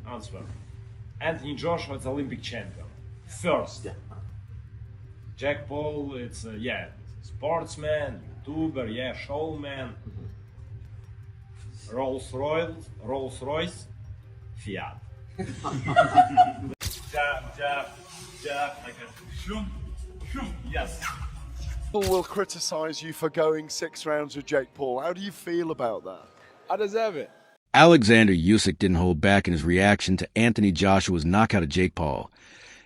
Answer. Anthony Joshua is Olympic champion. First. Jack Paul, it's sportsman, YouTuber, showman. Rolls Royce, Fiat. Jab, like a shoom, yes. People will criticize you for going 6 rounds with Jake Paul. How do you feel about that? I deserve it. Oleksandr Usyk didn't hold back in his reaction to Anthony Joshua's knockout of Jake Paul,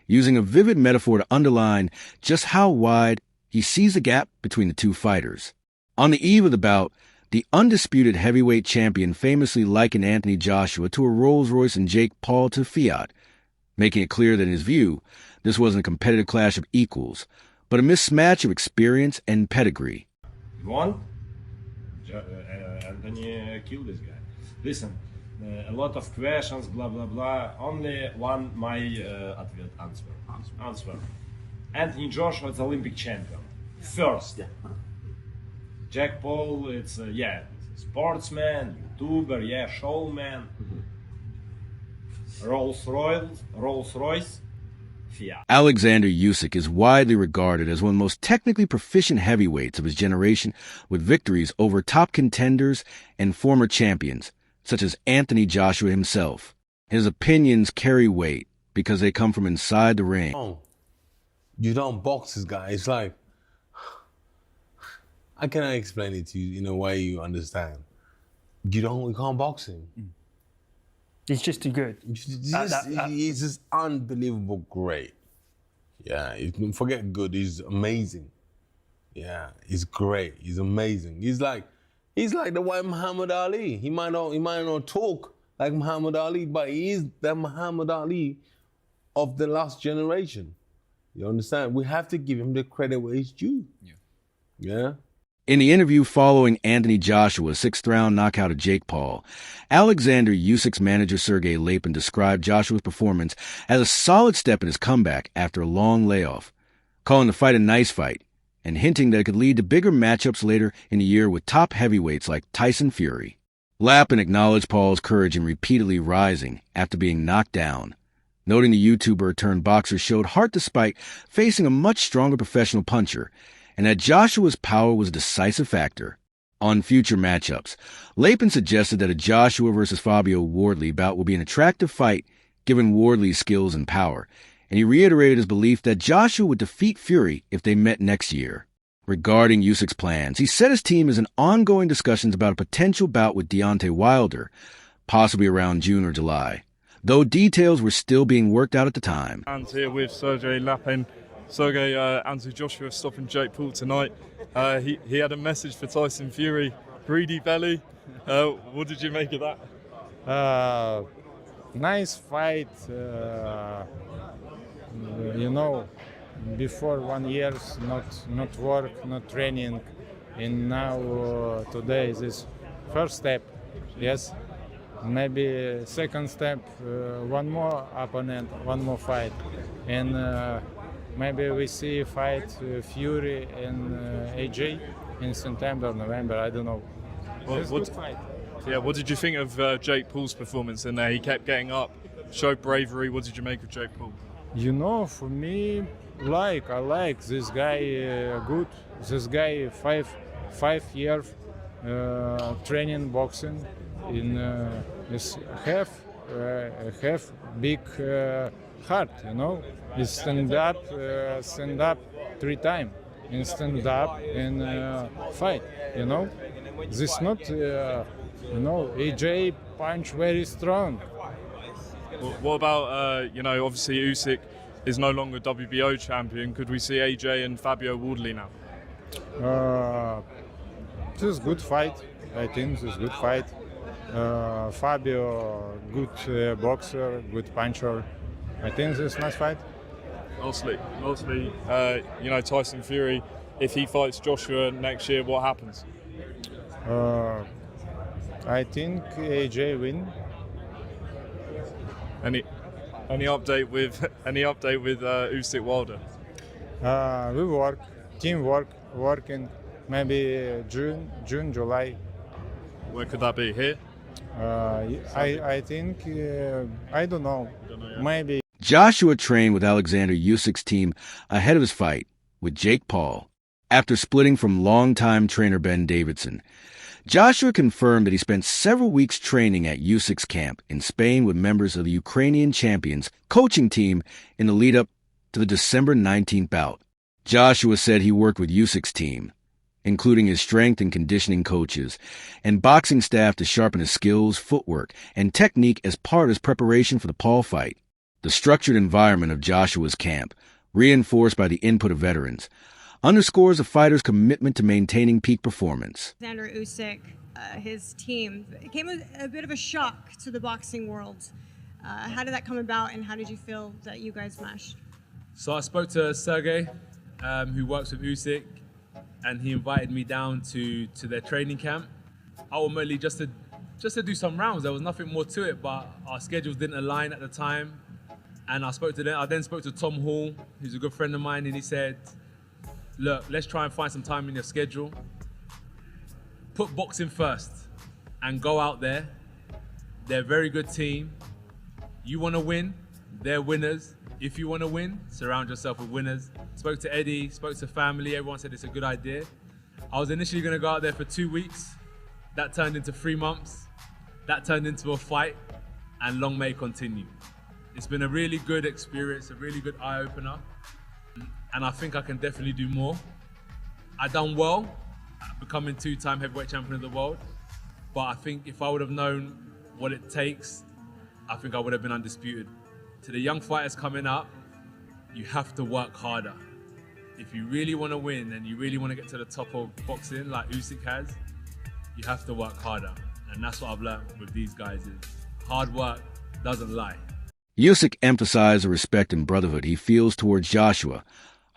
using a vivid metaphor to underline just how wide he sees the gap between the two fighters. On the eve of the bout, the undisputed heavyweight champion famously likened Anthony Joshua to a Rolls-Royce and Jake Paul to Fiat, making it clear that in his view, this wasn't a competitive clash of equals, but a mismatch of experience and pedigree. You won? Anthony killed this guy. Listen, a lot of questions, blah blah blah. Only one my answer. Anthony Joshua is Olympic champion. First. Jack Paul, it's sportsman, YouTuber, showman. Rolls Royce, Fiat. Oleksandr Usyk is widely regarded as one of the most technically proficient heavyweights of his generation, with victories over top contenders and former champions, such as Anthony Joshua himself. His opinions carry weight because they come from inside the ring. You don't box this guy. It's like, how can I explain it to you in a way you understand? We can't box him. He's just too good. He's just unbelievable great. Yeah, forget good, he's amazing. Yeah, he's great, he's amazing. He's like the white Muhammad Ali. He might not talk like Muhammad Ali, but he is the Muhammad Ali of the last generation. You understand? We have to give him the credit where it's due. Yeah. In the interview following Anthony Joshua's 6th-round knockout of Jake Paul, Oleksandr Usyk's manager Sergey Lapin described Joshua's performance as a solid step in his comeback after a long layoff, calling the fight a nice fight and hinting that it could lead to bigger matchups later in the year with top heavyweights like Tyson Fury. Lapin acknowledged Paul's courage in repeatedly rising after being knocked down, noting the YouTuber-turned-boxer showed heart despite facing a much stronger professional puncher, and that Joshua's power was a decisive factor. On future matchups, Lapin suggested that a Joshua versus Fabio Wardley bout will be an attractive fight given Wardley's skills and power, and he reiterated his belief that Joshua would defeat Fury if they met next year. Regarding Usyk's plans, he said his team is in ongoing discussions about a potential bout with Deontay Wilder, possibly around June or July, though details were still being worked out at the time. And here with Sergey Lapin. Sergey, Anthony Joshua stopping Jake Paul tonight. He had a message for Tyson Fury, greedy belly. What did you make of that? Nice fight. Before 1 year, not work, not training, and now today this first step. Yes, maybe second step, one more opponent, one more fight, and. Maybe we see fight Fury and AJ in September, November. I don't know. Good fight. Yeah. What did you think of Jake Paul's performance in there? He kept getting up, showed bravery. What did you make of Jake Paul? For me, I like this guy. Good. This guy 5 years training boxing in have big heart. He stand up 3 times, and stand up and fight. This not AJ punch very strong. What about obviously Usyk is no longer WBO champion. Could we see AJ and Fabio Wardley now? This is good fight. I think this is good fight. Fabio, good boxer, good puncher. I think this is nice fight. Lastly, Tyson Fury, if he fights Joshua next year, what happens? I think AJ win. Any update with Usyk Wilder? We work, teamwork, working. Maybe June, July. Where could that be? Here? I think, I don't know, maybe. Joshua trained with Oleksandr Usyk's team ahead of his fight with Jake Paul. After splitting from longtime trainer Ben Davidson, Joshua confirmed that he spent several weeks training at Usyk's camp in Spain with members of the Ukrainian champions coaching team in the lead-up to the December 19th bout. Joshua said he worked with Usyk's team, including his strength and conditioning coaches, and boxing staff to sharpen his skills, footwork, and technique as part of his preparation for the Paul fight. The structured environment of Joshua's camp, reinforced by the input of veterans, underscores the fighter's commitment to maintaining peak performance. Oleksandr Usyk, his team, it came a bit of a shock to the boxing world. How did that come about, and how did you feel that you guys meshed? So I spoke to Sergey, who works with Usyk, and he invited me down to their training camp, ultimately just to do some rounds. There was nothing more to it, but our schedules didn't align at the time. And I then spoke to Tom Hall, who's a good friend of mine, and he said, look, let's try and find some time in your schedule. Put boxing first and go out there. They're a very good team. You want to win, they're winners. If you want to win, surround yourself with winners. Spoke to Eddie, spoke to family, everyone said it's a good idea. I was initially going to go out there for 2 weeks. That turned into 3 months. That turned into a fight, and long may it continue. It's been a really good experience, a really good eye-opener, and I think I can definitely do more. I done well, becoming 2-time heavyweight champion of the world, but I think if I would have known what it takes, I think I would have been undisputed. To the young fighters coming up, you have to work harder. If you really want to win and you really want to get to the top of boxing like Usyk has, you have to work harder. And that's what I've learned with these guys is hard work doesn't lie. Usyk emphasized the respect and brotherhood he feels towards Joshua,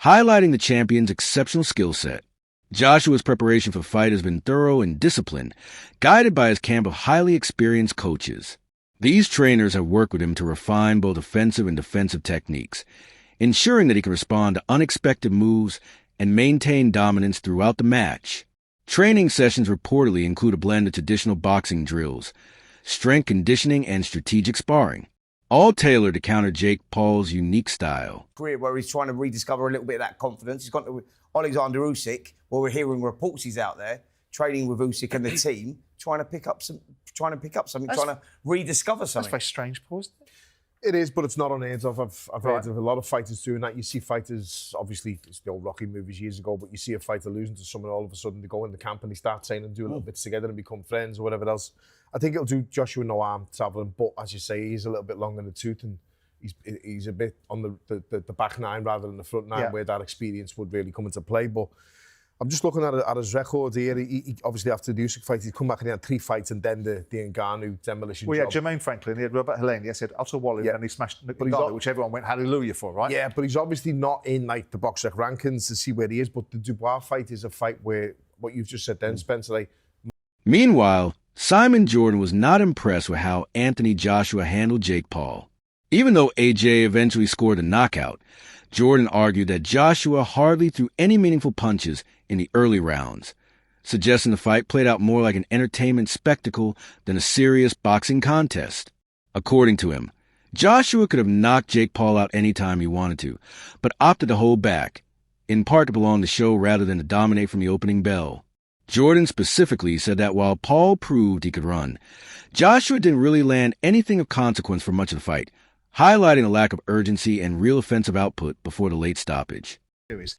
highlighting the champion's exceptional skill set. Joshua's preparation for the fight has been thorough and disciplined, guided by his camp of highly experienced coaches. These trainers have worked with him to refine both offensive and defensive techniques, ensuring that he can respond to unexpected moves and maintain dominance throughout the match. Training sessions reportedly include a blend of traditional boxing drills, strength conditioning, and strategic sparring, all tailored to counter Jake Paul's unique style. Career where he's trying to rediscover a little bit of that confidence. He's gone to Oleksandr Usyk, where we're hearing reports he's out there training with Usyk and the team, trying to pick up something, trying to rediscover something. That's very strange, Paul, isn't it? It is, but it's not unheard of. I've heard of a lot of fighters doing that. You see fighters, obviously, it's the old Rocky movies years ago, but you see a fighter losing to someone, all of a sudden they go in the camp and they start training and do little bits together and become friends or whatever else. I think it'll do Joshua no harm travelling, but as you say, he's a little bit long in the tooth and he's a bit on the back nine rather than the front nine, where that experience would really come into play. But I'm just looking at his record here. He obviously after the Usyk fight, he'd come back and he had 3 fights and then the Ngannou demolition job. Yeah, Jermaine Franklin, he had Robert Helene, yes, he had Otto Wally, and he smashed Ngannou, which everyone went hallelujah for, right? Yeah, but he's obviously not in like the BoxRec rankings to see where he is. But the Dubois fight is a fight where what you've just said then, Spencer. Like, Meanwhile, Simon Jordan was not impressed with how Anthony Joshua handled Jake Paul. Even though AJ eventually scored a knockout, Jordan argued that Joshua hardly threw any meaningful punches in the early rounds, suggesting the fight played out more like an entertainment spectacle than a serious boxing contest. According to him, Joshua could have knocked Jake Paul out any time he wanted to, but opted to hold back, in part to prolong the show rather than to dominate from the opening bell. Jordan specifically said that while Paul proved he could run, Joshua didn't really land anything of consequence for much of the fight, highlighting a lack of urgency and real offensive output before the late stoppage.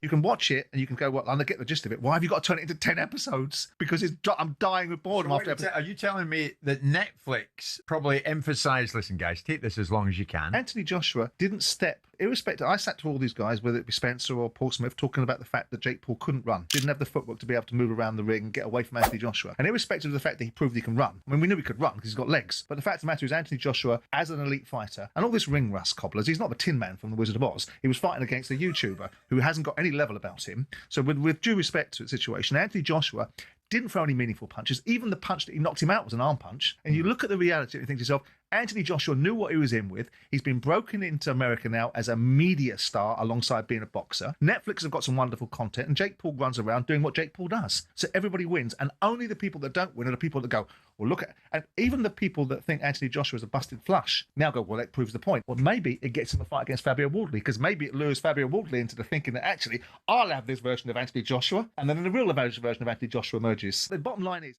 You can watch it and you can go, well, I get the gist of it. Why have you got to turn it into 10 episodes? Because I'm dying with boredom after episode. Are you telling me that Netflix probably emphasised, listen, guys, take this as long as you can? Anthony Joshua didn't step, irrespective. I sat to all these guys, whether it be Spencer or Paul Smith, talking about the fact that Jake Paul couldn't run, didn't have the footwork to be able to move around the ring and get away from Anthony Joshua. And irrespective of the fact that he proved he can run, I mean, we knew he could run because he's got legs. But the fact of the matter is, Anthony Joshua, as an elite fighter, and all this ring rust cobblers, he's not the Tin Man from The Wizard of Oz. He was fighting against a YouTuber who hasn't got any level about him. So with due respect to the situation, Anthony Joshua didn't throw any meaningful punches. Even the punch that he knocked him out was an arm punch. And you look at the reality and you think to yourself, Anthony Joshua knew what he was in with. He's been broken into America now as a media star alongside being a boxer. Netflix have got some wonderful content, and Jake Paul runs around doing what Jake Paul does. So everybody wins, and only the people that don't win are the people that go, well, look at... And even the people that think Anthony Joshua is a busted flush now go, well, that proves the point. Well, maybe it gets him a fight against Fabio Wardley, because maybe it lures Fabio Wardley into the thinking that actually, I'll have this version of Anthony Joshua, and then the real version of Anthony Joshua emerges. The bottom line is,